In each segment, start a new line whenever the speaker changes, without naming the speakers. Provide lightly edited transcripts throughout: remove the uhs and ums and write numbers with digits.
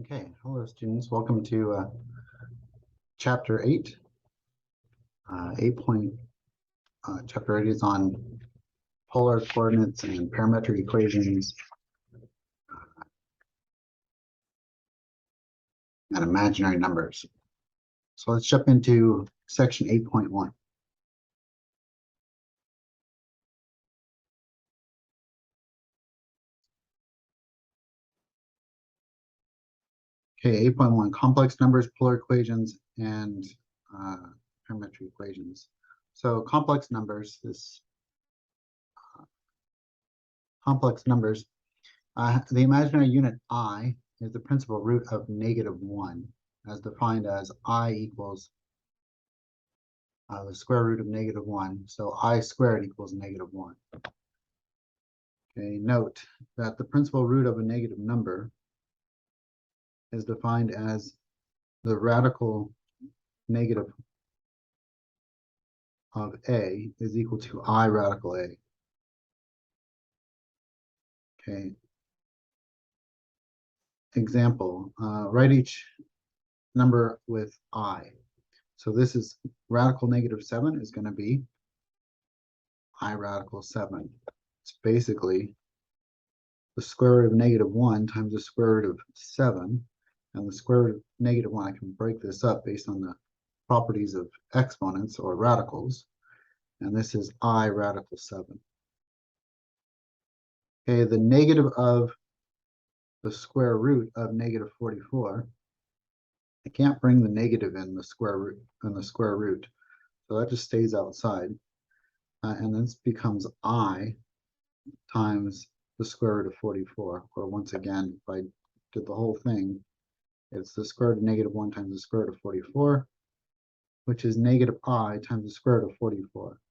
Okay, hello students. Welcome to chapter 8. 8 point, chapter 8 is on polar coordinates and parametric equations and imaginary numbers. So let's jump into section 8.1. Okay, 8.1, complex numbers, polar equations, and parametric equations. So complex numbers, complex numbers, the imaginary unit I is the principal root of -1, as defined as I equals the square root of -1. So I squared equals -1. Okay, note that the principal root of a negative number is defined as the radical negative of a is equal to I radical a. Okay. Example, write each number with I. So this is radical -7 is going to be I radical 7. It's basically the square root of -1 times the square root of 7. And the square root of -1, I can break this up based on the properties of exponents or radicals. And this is I radical 7. Okay, the negative of the square root of -44. I can't bring the negative in the square root, so that just stays outside. And this becomes I times the square root of 44. Or once again, if I did the whole thing, it's the square root of -1 times the square root of 44, which is -I times the square root of 44.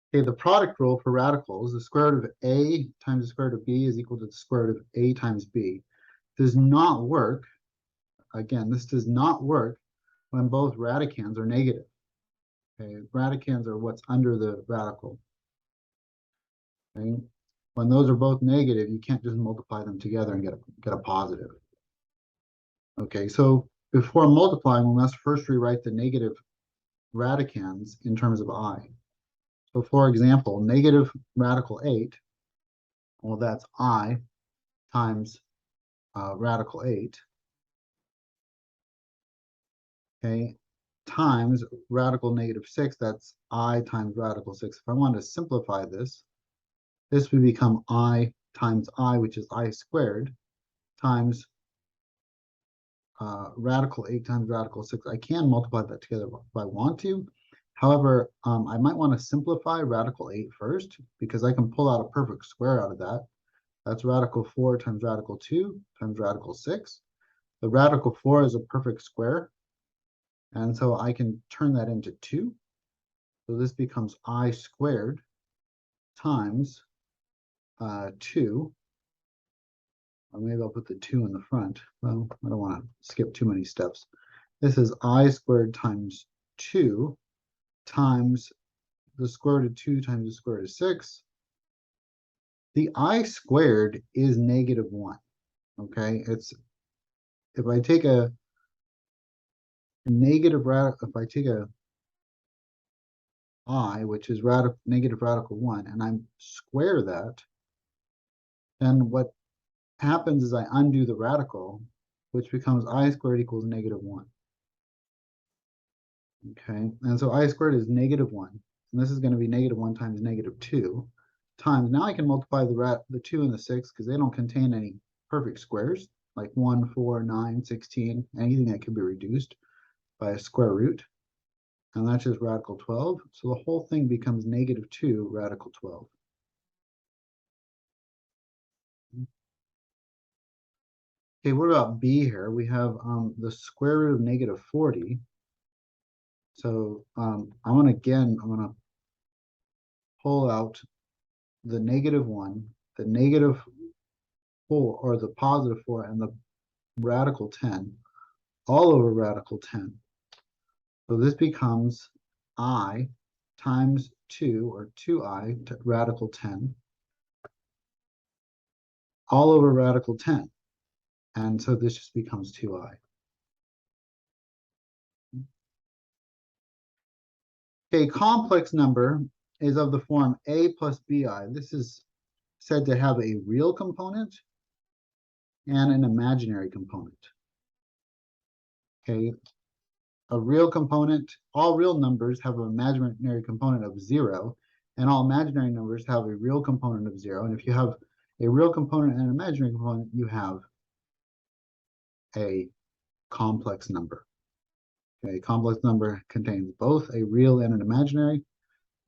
Okay, the product rule for radicals, the square root of a times the square root of b is equal to the square root of a times b, does not work. Again, this does not work when both radicands are negative. Okay, radicands are what's under the radical. Okay, when those are both negative, you can't just multiply them together and get a positive. Okay, so before multiplying, we must first rewrite the negative radicands in terms of I. So for example, negative radical 8, well, that's I times radical 8, okay, times radical -6, that's I times radical 6. If I want to simplify this, this would become I times I, which is I squared, times radical 8 times radical 6. I can multiply that together if I want to. However, I might want to simplify radical 8 first, because I can pull out a perfect square out of that. That's radical 4 times radical 2 times radical 6. The radical 4 is a perfect square, and so I can turn that into 2. So this becomes I squared times 2. Or maybe I'll put the 2 in the front. Well, I don't want to skip too many steps. This is I squared times 2 times the square root of 2 times the square root of 6. The I squared is -1. Okay, it's if I take a negative radical, if I take a I, which is negative radical 1, and I square that, then what happens is I undo the radical, which becomes I squared equals -1. Okay, and so I squared is -1, and this is going to be -1 times -2 times. Now I can multiply the 2 and the 6 because they don't contain any perfect squares, like 1, 4, 9, 16, anything that can be reduced by a square root. And that's just radical 12. So the whole thing becomes -2 radical 12. Okay, what about b here? We have the square root of -40. So I'm going to pull out the -1, the -4, or the +4, and the radical 10, all over radical 10. So this becomes I times 2, or 2I radical 10, all over radical 10. And so this just becomes 2i. A complex number is of the form a plus bi. This is said to have a real component and an imaginary component. Okay, a real component, all real numbers have an imaginary component of 0, and all imaginary numbers have a real component of 0. And if you have a real component and an imaginary component, you have a complex number. Okay, a complex number contains both a real and an imaginary.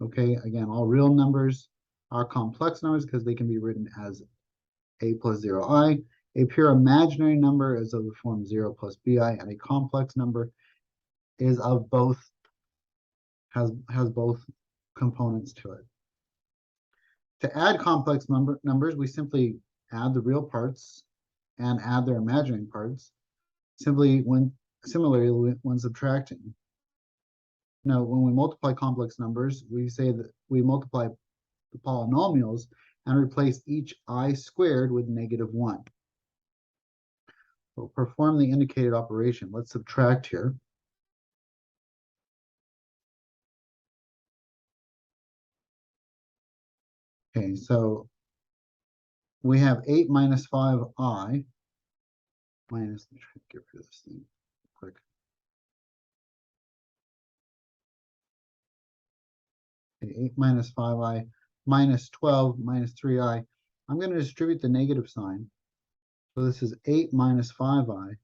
Okay, again, all real numbers are complex numbers because they can be written as a plus 0i. A pure imaginary number is of the form 0 plus bi, and a complex number is of both, has both components to it. To add complex numbers, we simply add the real parts and add their imaginary parts. Similarly, when subtracting. Now, when we multiply complex numbers, we say that we multiply the polynomials and replace each I squared with -1. We'll perform the indicated operation. Let's subtract here. Okay, so we have 8 minus 5i minus, let me try to get rid of this thing quick. Okay, 8 minus 5i minus 12 minus 3i. I'm going to distribute the negative sign. So this is 8 minus 5i,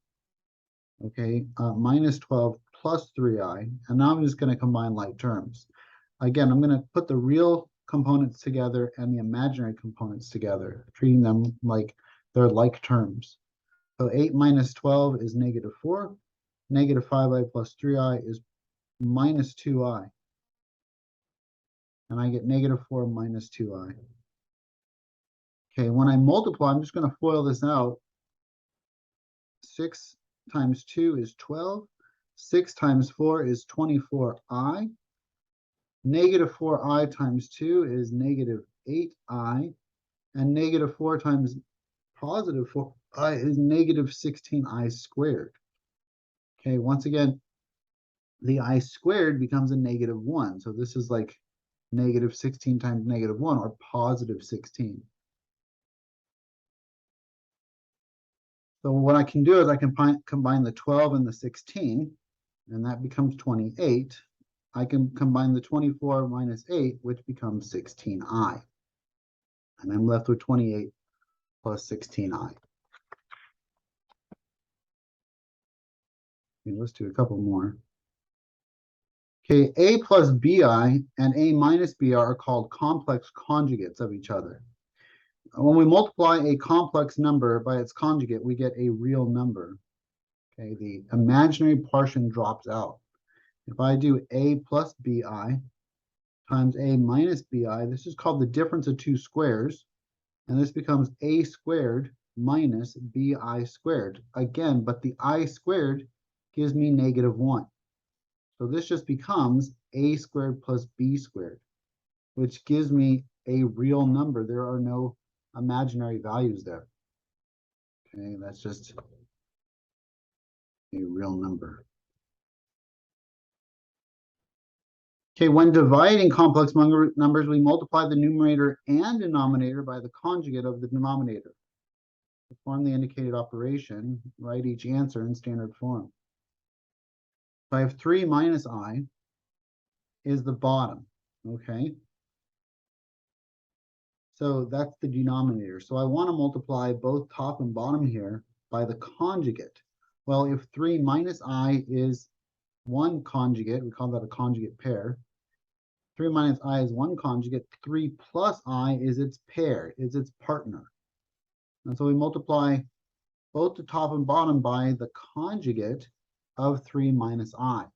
okay, minus 12 plus 3i. And now I'm just going to combine like terms. Again, I'm going to put the real components together and the imaginary components together, treating them like they're like terms. So 8 minus 12 is -4. Negative 5i plus 3i is minus 2i. And I get -4 minus 2i. Okay, when I multiply, I'm just going to FOIL this out. 6 times 2 is 12. 6 times 4 is 24i. -4i times 2 is -8i. And -4 times +4i is -16i squared. Okay, once again, the I squared becomes a -1. So this is like -16 times -1, or +16. So what I can do is I can combine the 12 and the 16, and that becomes 28. I can combine the 24 minus 8, which becomes 16i. And I'm left with 28 plus 16i. Okay, let's do a couple more. Okay, a plus bi and a minus bi are called complex conjugates of each other. When we multiply a complex number by its conjugate, we get a real number. Okay, the imaginary portion drops out. If I do a plus bi times a minus bi, this is called the difference of two squares, and this becomes a squared minus bi squared. Again, but the I squared gives me -1. So this just becomes a squared plus b squared, which gives me a real number. There are no imaginary values there. Okay, that's just a real number. Okay, when dividing complex numbers, we multiply the numerator and denominator by the conjugate of the denominator. Perform the indicated operation, write each answer in standard form. So I have 3 minus I is the bottom, okay? So that's the denominator. So I want to multiply both top and bottom here by the conjugate. Well, if 3 minus I is one conjugate, we call that a conjugate pair. 3 minus I is one conjugate. 3 plus I is its pair, is its partner. And so we multiply both the top and bottom by the conjugate of 3 minus I.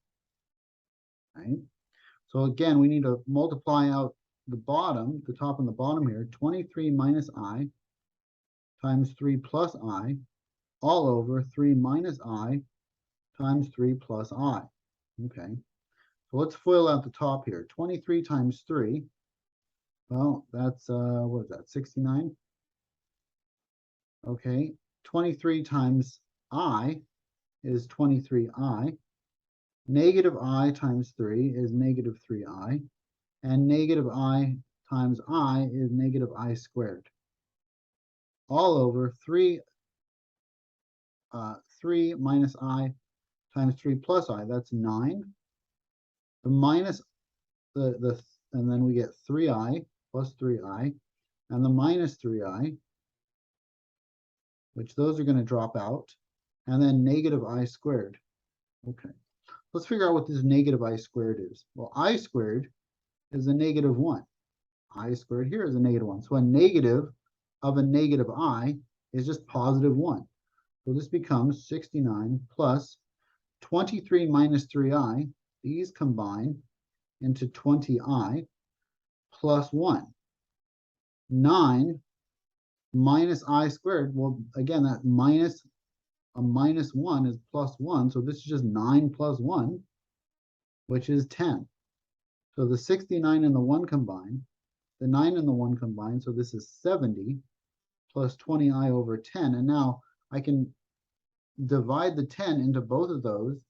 Right? So again, we need to multiply out the bottom, the top and the bottom here, 23 minus I times 3 plus I, all over 3 minus I times 3 plus I. Okay, so let's FOIL out the top here. 23 times 3, well, that's, what is that, 69? Okay, 23 times I is 23I. Negative I times 3 is negative 3I. And negative I times I is negative I squared. All over 3 minus I times 3 plus I, that's 9. The minus and then we get 3I plus 3I, and the minus 3I, which those are going to drop out, and then negative I squared. Okay, let's figure out what this negative I squared is. Well, I squared is a negative 1. I squared here is a negative 1. So a negative of a negative I is just positive 1. So this becomes 69 plus 23 minus 3I. These combine into 20I plus 1. 9 minus I squared. Well, again, that minus a minus 1 is plus 1. So this is just 9 plus 1, which is 10. So the 69 and the 1 combine, the 9 and the 1 combine. So this is 70 plus 20I over 10. And now I can divide the 10 into both of those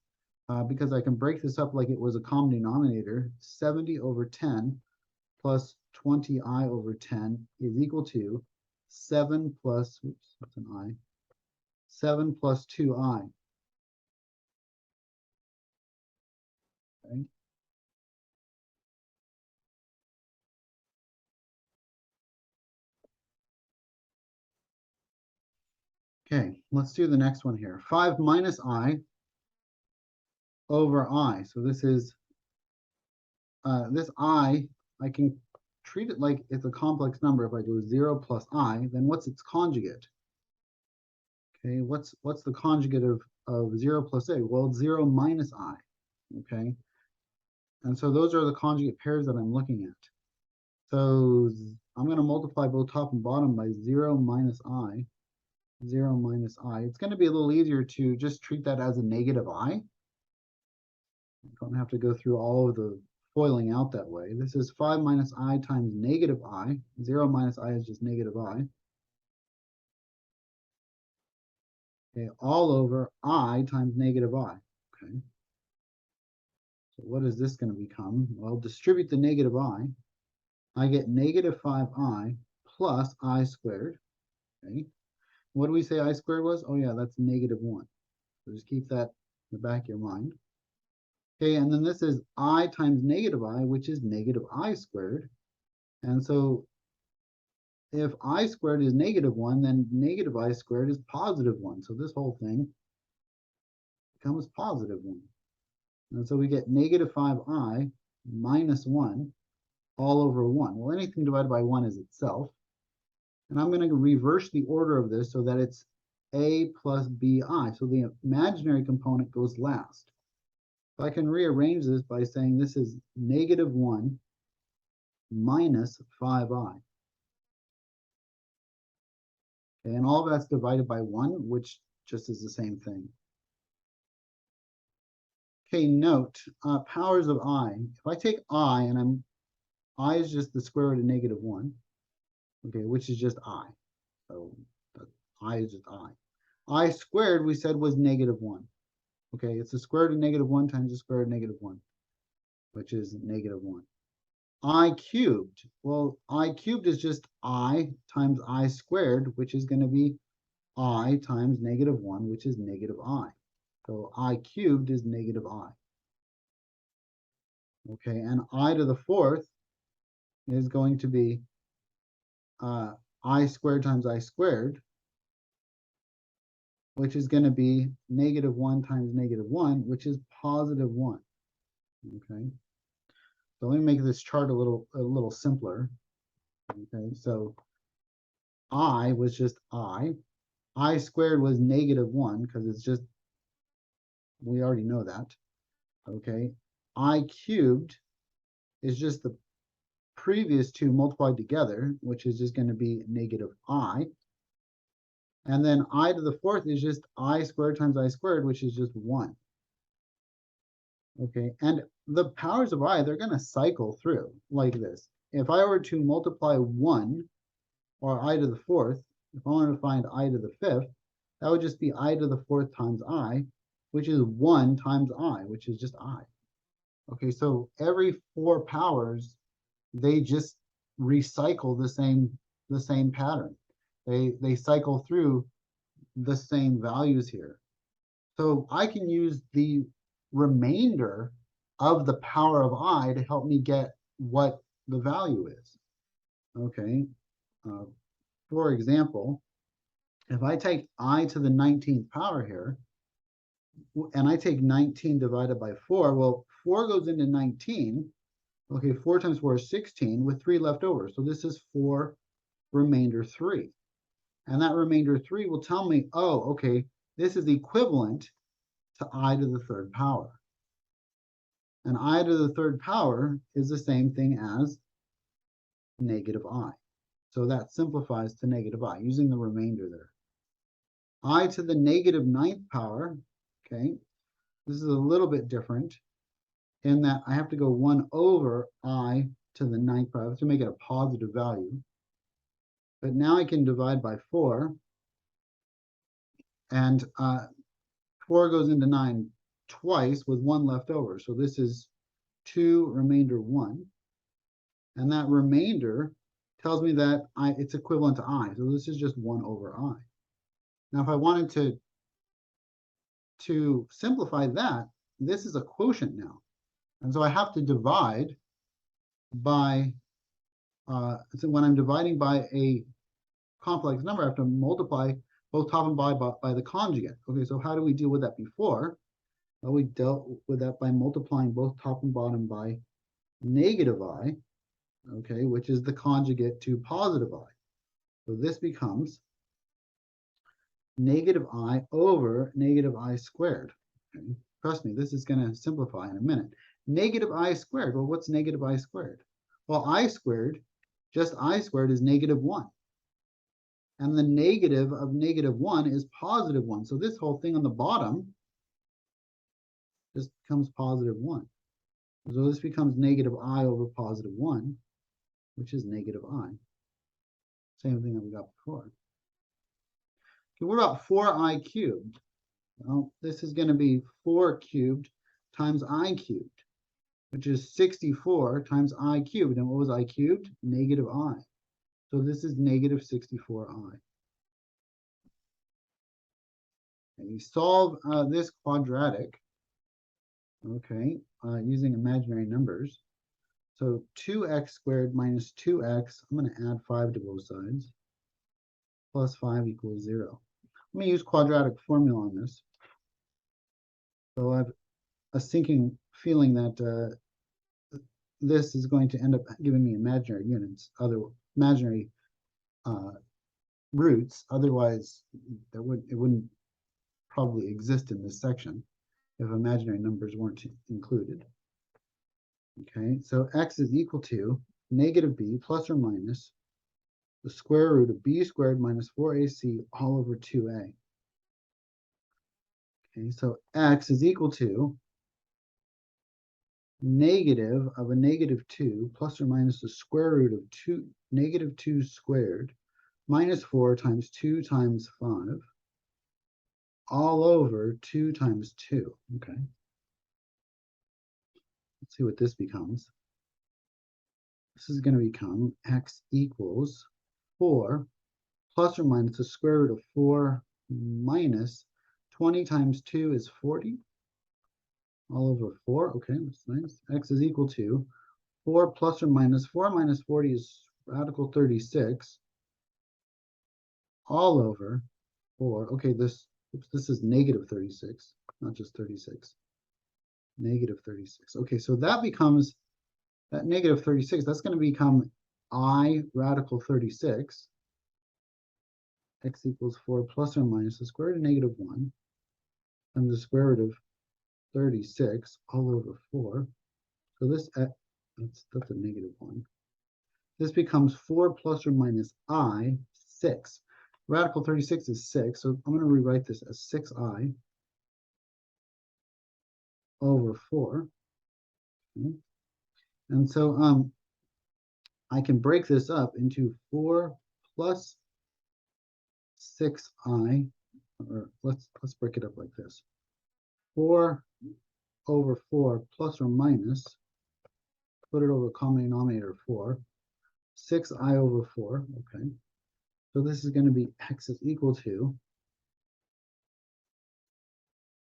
because I can break this up like it was a common denominator. 70 over 10 plus 20I over 10 is equal to 7 plus, oops, that's an I, 7 plus 2I. Okay. Okay, let's do the next one here. 5 minus I over I. So this is, this I can treat it like it's a complex number. If I go 0 plus I, then what's its conjugate? Okay, what's the conjugate of 0 plus a? Well, it's 0 minus I. Okay, and so those are the conjugate pairs that I'm looking at. So I'm going to multiply both top and bottom by 0 minus I. 0 minus I. It's going to be a little easier to just treat that as a negative I. I don't have to go through all of the foiling out that way. This is 5 minus I times negative I. 0 minus I is just negative I. Okay, all over I times negative I. Okay. So what is this going to become? Well, distribute the negative I. I get negative 5I plus I squared. Okay. What do we say I squared was? Oh yeah, that's negative 1. So just keep that in the back of your mind. Okay, and then this is I times negative I, which is negative I squared. And so if I squared is negative 1, then negative I squared is positive 1. So this whole thing becomes positive 1. And so we get negative 5I minus 1 all over 1. Well, anything divided by 1 is itself. And I'm going to reverse the order of this so that it's a plus bi. So the imaginary component goes last. So I can rearrange this by saying this is negative 1 minus 5I. Okay, and all of that's divided by 1, which just is the same thing. Okay, note, powers of I. If I take I and I is just the square root of negative 1, okay, which is just I. So I is just I. I squared, we said, was negative 1. Okay, it's the square root of negative 1 times the square root of negative 1, which is negative 1. I cubed, well, I cubed is just I times I squared, which is going to be I times negative 1, which is negative I. So I cubed is negative I. Okay, and I to the fourth is going to be I squared times I squared, which is going to be negative 1 times negative 1, which is positive 1. Okay, so let me make this chart a little simpler. Okay, so I was just I squared was negative 1 because it's just, we already know that. Okay, I cubed is just the previous two multiplied together, which is just going to be negative I. And then I to the fourth is just I squared times I squared, which is just 1. Okay, and the powers of I, they're going to cycle through like this. If I were to multiply 1, or I to the fourth, If I wanted to find I to the fifth, that would just be I to the fourth times I, which is 1 times I, which is just I. Okay, so every 4 powers, they just recycle the same pattern. They cycle through the same values here. So I can use the remainder of the power of I to help me get what the value is. Okay, for example, if I take I to the 19th power here, and I take 19 divided by 4, well, 4 goes into 19. Okay, 4 times 4 is 16 with 3 left over. So this is 4 remainder 3. And that remainder 3 will tell me, oh, okay, this is equivalent to I to the third power. And I to the third power is the same thing as negative I. So that simplifies to negative I, using the remainder there. I to the negative 9th power, okay, this is a little bit different in that I have to go 1 over I to the 9th power to make it a positive value. But now I can divide by 4, and 4 goes into 9 twice with 1 left over. So this is 2 remainder 1. And that remainder tells me that it's equivalent to I. So this is just 1 over I. Now, if I wanted to simplify that, this is a quotient now. And so I have to divide by, so when I'm dividing by a complex number, I have to multiply both top and bottom by the conjugate. Okay, so how do we deal with that before? Well, we dealt with that by multiplying both top and bottom by negative I, okay, which is the conjugate to positive I. So this becomes negative I over negative I squared. Okay? Trust me, this is going to simplify in a minute. Negative I squared, well, what's negative I squared? Well, I squared, just I squared is negative 1. And the negative of negative 1 is positive 1. So this whole thing on the bottom just becomes positive 1. So this becomes negative I over positive 1, which is negative I. Same thing that we got before. Okay, what about 4I cubed? Well, this is going to be 4 cubed times I cubed, which is 64 times I cubed. And what was I cubed? Negative I. So this is negative 64I. And you solve this quadratic, okay, using imaginary numbers. So 2x squared minus 2x, I'm going to add 5 to both sides, plus 5 equals 0. Let me use quadratic formula on this. So I have a sinking feeling that this is going to end up giving me imaginary units, imaginary roots. Otherwise, it wouldn't probably exist in this section if imaginary numbers weren't included. Okay, so x is equal to negative b plus or minus the square root of b squared minus 4ac all over 2a. Okay, so x is equal to negative of a negative 2 plus or minus the square root of negative 2 squared minus 4 times 2 times 5 all over 2 times 2. Okay. Let's see what this becomes. This is going to become x equals 4 plus or minus the square root of 4 minus 20 times 2 is 40. All over 4. Okay, that's nice. X is equal to 4 plus or minus 4 minus 40 is radical 36. All over 4. Okay, this is negative 36, not just 36. Negative 36. Okay, so that becomes that negative 36. That's going to become I radical 36. X equals 4 plus or minus the square root of negative 1 and the square root of 36 all over 4. So this that's a negative 1. This becomes 4 plus or minus I 6. Radical 36 is 6, so I'm going to rewrite this as 6I over 4. Okay. And so I can break this up into 4 plus 6i, or let's break it up like this. 4 over 4 plus or minus, put it over common denominator 4, 6i over 4, okay. So this is going to be x is equal to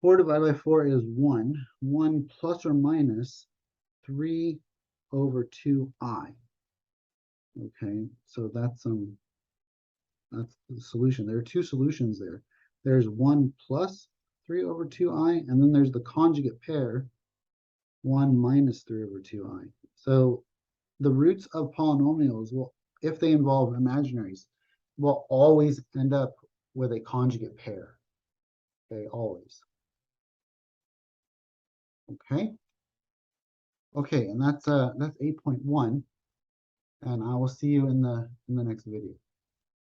4 divided by 4 is 1. 1 plus or minus 3 over 2i. Okay, so that's the solution. There are two solutions there. There's 1 plus 3 over 2i, and then there's the conjugate pair, 1 minus 3 over 2i. So the roots of polynomials will, if they involve imaginaries, will always end up with a conjugate pair. Okay, always. Okay. Okay, and that's 8.1, and I will see you in the next video.